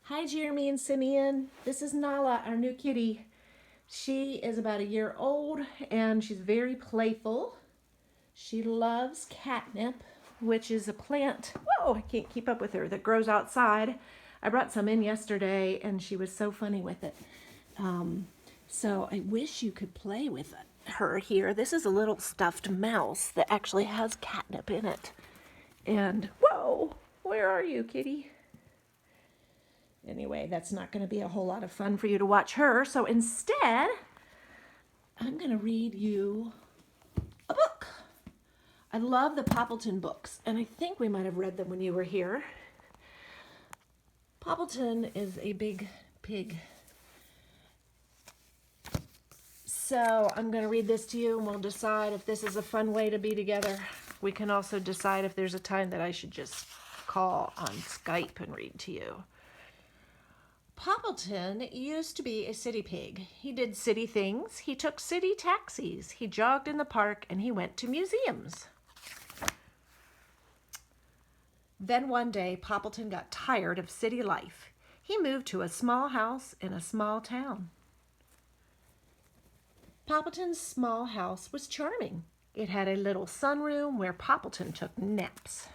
Hi, Jeremy and Simeon. This is Nala, our new kitty. She is about a year old and she's very playful. She loves catnip, which is a plant, whoa, I can't keep up with her, that grows outside. I brought some in yesterday and she was so funny with it. So I wish you could play with her here. This is a little stuffed mouse that actually has catnip in it. And whoa, where are you, kitty? Anyway, that's not going to be a whole lot of fun for you to watch her. So instead, I'm going to read you a book. I love the Poppleton books, and I think we might have read them when you were here. Poppleton is a big pig. So I'm going to read this to you, and we'll decide if this is a fun way to be together. We can also decide if there's a time that I should just call on Skype and read to you. Poppleton used to be a city pig. He did city things. He took city taxis. He jogged in the park and he went to museums. Then one day, Poppleton got tired of city life. He moved to a small house in a small town. Poppleton's small house was charming. It had a little sunroom where Poppleton took naps.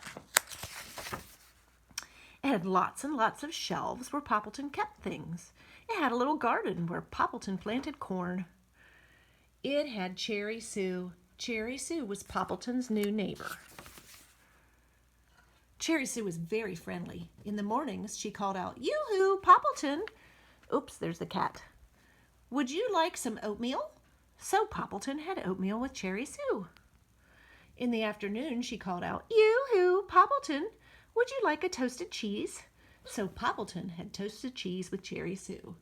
It had lots and lots of shelves where Poppleton kept things. It had a little garden where Poppleton planted corn. It had Cherry Sue. Cherry Sue was Poppleton's new neighbor. Cherry Sue was very friendly. In the mornings, she called out, "Yoo-hoo, Poppleton!" Oops, there's the cat. "Would you like some oatmeal?" So Poppleton had oatmeal with Cherry Sue. In the afternoon, she called out, "Yoo-hoo, Poppleton! Would you like a toasted cheese?" So Poppleton had toasted cheese with Cherry Sue.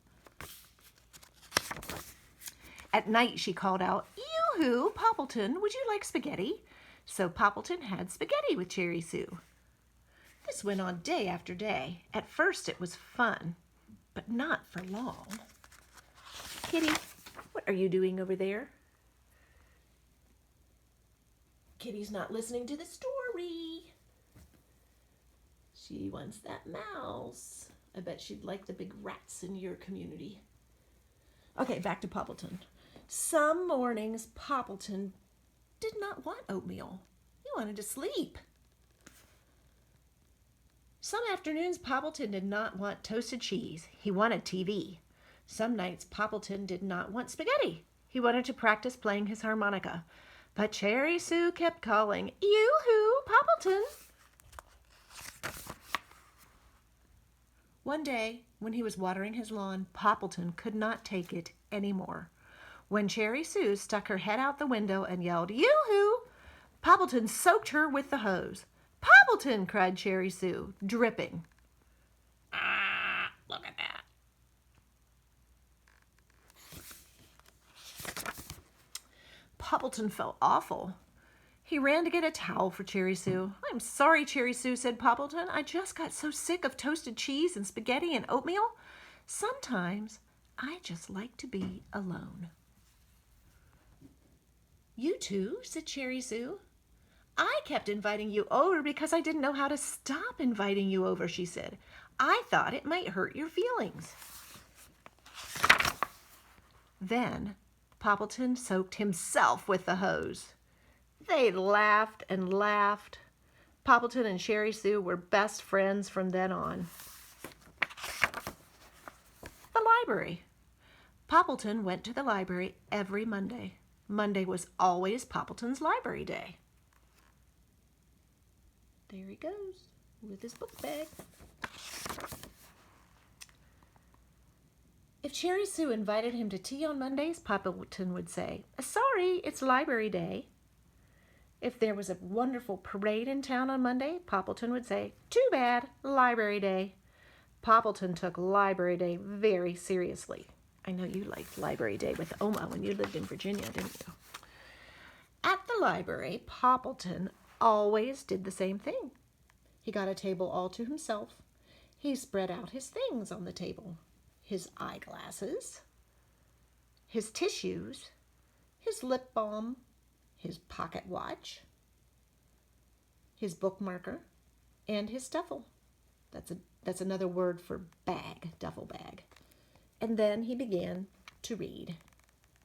At night, she called out, "Yoo-hoo, Poppleton, would you like spaghetti?" So Poppleton had spaghetti with Cherry Sue. This went on day after day. At first, it was fun, but not for long. Kitty, what are you doing over there? Kitty's not listening to the story. She wants that mouse. I bet she'd like the big rats in your community. Okay, back to Poppleton. Some mornings, Poppleton did not want oatmeal. He wanted to sleep. Some afternoons, Poppleton did not want toasted cheese. He wanted TV. Some nights, Poppleton did not want spaghetti. He wanted to practice playing his harmonica. But Cherry Sue kept calling, "Yoo-hoo, Poppleton!" One day, when he was watering his lawn, Poppleton could not take it anymore. When Cherry Sue stuck her head out the window and yelled, "Yoo-hoo!" Poppleton soaked her with the hose. "Poppleton!" cried Cherry Sue, dripping. "Ah, look at that." Poppleton felt awful. He ran to get a towel for Cherry Sue. "I'm sorry, Cherry Sue," said Poppleton. "I just got so sick of toasted cheese and spaghetti and oatmeal. Sometimes I just like to be alone." "You too," said Cherry Sue. "I kept inviting you over because I didn't know how to stop inviting you over," she said. "I thought it might hurt your feelings." Then Poppleton soaked himself with the hose. They laughed and laughed. Poppleton and Cherry Sue were best friends from then on. The library. Poppleton went to the library every Monday. Monday was always Poppleton's library day. There he goes with his book bag. If Cherry Sue invited him to tea on Mondays, Poppleton would say, "Sorry, it's library day." If there was a wonderful parade in town on Monday, Poppleton would say, "Too bad, library day." Poppleton took library day very seriously. I know you liked library day with Oma when you lived in Virginia, didn't you? At the library, Poppleton always did the same thing. He got a table all to himself. He spread out his things on the table. His eyeglasses, his tissues, his lip balm, his pocket watch, his bookmarker, and his duffel. That's a That's another word for bag, duffel bag. And then he began to read.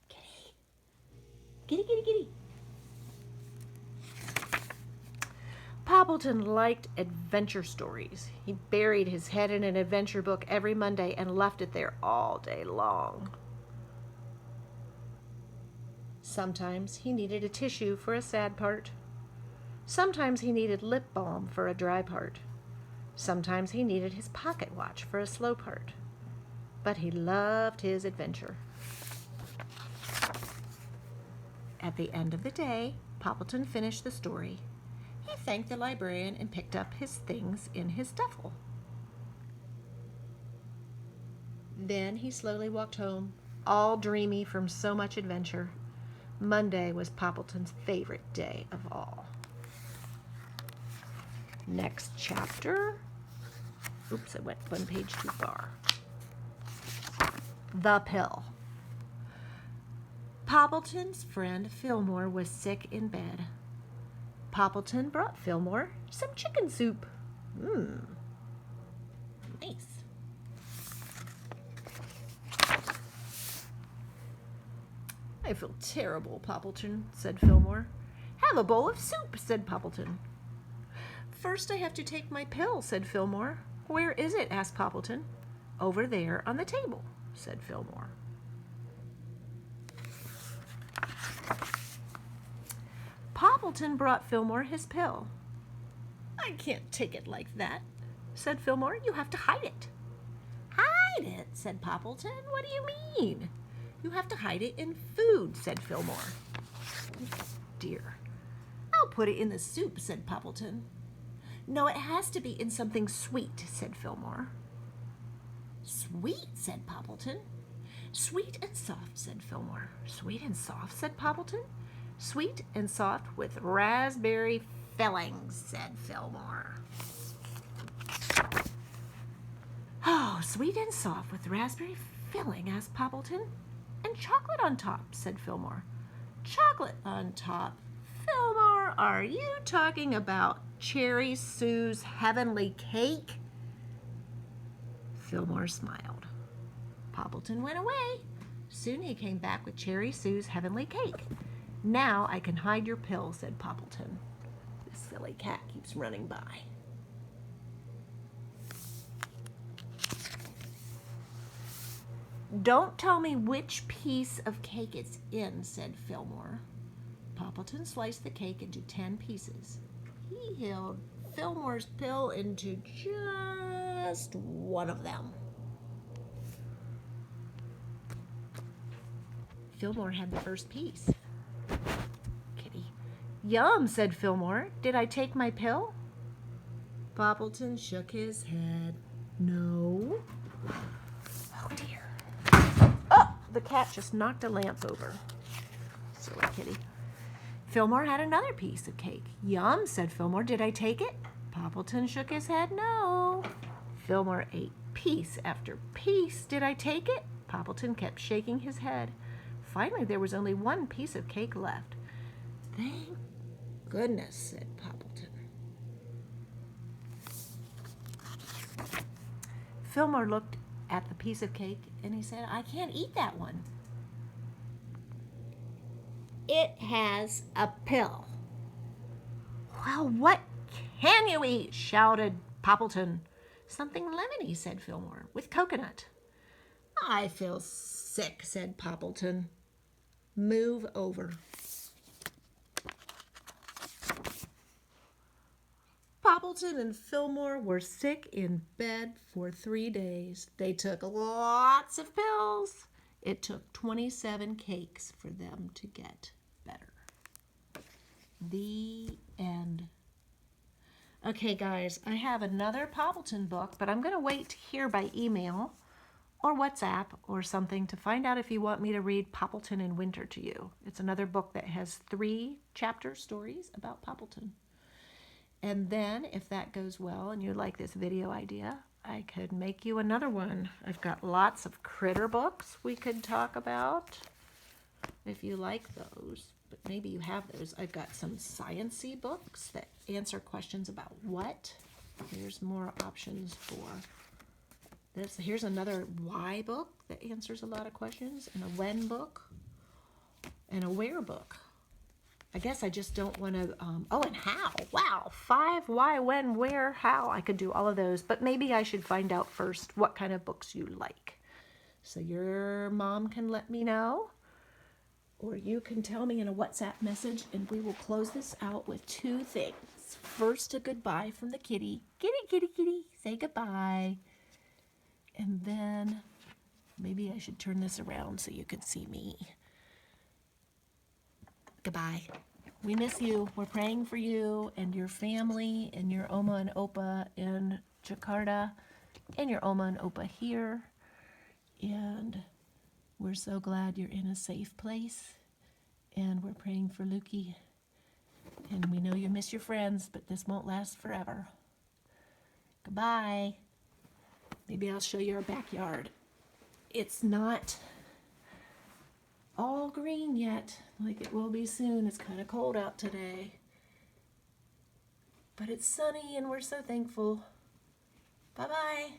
Kitty, kitty, kitty, kitty. Poppleton liked adventure stories. He buried his head in an adventure book every Monday and left it there all day long. Sometimes he needed a tissue for a sad part. Sometimes he needed lip balm for a dry part. Sometimes he needed his pocket watch for a slow part. But he loved his adventure. At the end of the day, Poppleton finished the story. He thanked the librarian and picked up his things in his duffel. Then he slowly walked home, all dreamy from so much adventure. Monday was Poppleton's favorite day of all. Next chapter. Oops, I went one page too far. The pill. Poppleton's friend Fillmore was sick in bed. Poppleton brought Fillmore some chicken soup. Nice. I feel terrible, Poppleton, said Fillmore. Have a bowl of soup, said Poppleton. First I have to take my pill, said Fillmore. Where is it? Asked Poppleton. Over there on the table, said Fillmore. Poppleton brought Fillmore his pill. I can't take it like that, said Fillmore. You have to hide it. Hide it, said Poppleton. What do you mean? You have to hide it in food, said Fillmore. Oh, dear. I'll put it in the soup, said Poppleton. No, it has to be in something sweet, said Fillmore. Sweet, said Poppleton. Sweet and soft, said Fillmore. Sweet and soft, said Poppleton. Sweet and soft with raspberry fillings, said Fillmore. Oh, sweet and soft with raspberry filling, asked Poppleton. And chocolate on top, said Fillmore. Chocolate on top? Fillmore, are you talking about Cherry Sue's heavenly cake? Fillmore smiled. Poppleton went away. Soon he came back with Cherry Sue's heavenly cake. Now I can hide your pill, said Poppleton. This silly cat keeps running by. Don't tell me which piece of cake it's in, said Fillmore. Poppleton sliced the cake into 10 pieces. He held Fillmore's pill into just one of them. Fillmore had the first piece. Kitty. Yum, said Fillmore. Did I take my pill? Poppleton shook his head. No. Oh, dear. Oh, the cat just knocked a lamp over. Silly kitty. Fillmore had another piece of cake. Yum, said Fillmore. Did I take it? Poppleton shook his head. No. Fillmore ate piece after piece. Did I take it? Poppleton kept shaking his head. Finally, there was only one piece of cake left. Thank goodness, said Poppleton. Fillmore looked at the piece of cake and he said, I can't eat that one. It has a pill. Well, what can you eat? Shouted Poppleton. Something lemony, said Fillmore, with coconut. I feel sick, said Poppleton. Move over. Poppleton and Fillmore were sick in bed for 3 days. They took lots of pills. It took 27 cakes for them to get better. The end. Okay, guys, I have another Poppleton book, but I'm going to wait to hear by email or WhatsApp or something to find out if you want me to read Poppleton in Winter to you. It's another book that has 3 chapter stories about Poppleton. And then, if that goes well and you like this video idea, I could make you another one. I've got lots of critter books we could talk about if you like those. But maybe you have those. I've got some science-y books that answer questions about what Here's more options for this. Here's another why book that answers a lot of questions, and a when book, and a where book. I guess I just don't want to, oh, and how. Wow, 5, why, when, where, how. I could do all of those, but maybe I should find out first what kind of books you like. So your mom can let me know, or you can tell me in a WhatsApp message, and we will close this out with 2 things. First, a goodbye from the kitty. Kitty, kitty, kitty, say goodbye. And then maybe I should turn this around so you can see me. Goodbye. We miss you. We're praying for you and your family and your Oma and Opa in Jakarta and your Oma and Opa here. And we're so glad you're in a safe place. And we're praying for Lukey. And we know you miss your friends, but this won't last forever. Goodbye. Maybe I'll show you our backyard. It's not all green yet, like it will be soon. It's kind of cold out today. But it's sunny and we're so thankful. Bye-bye.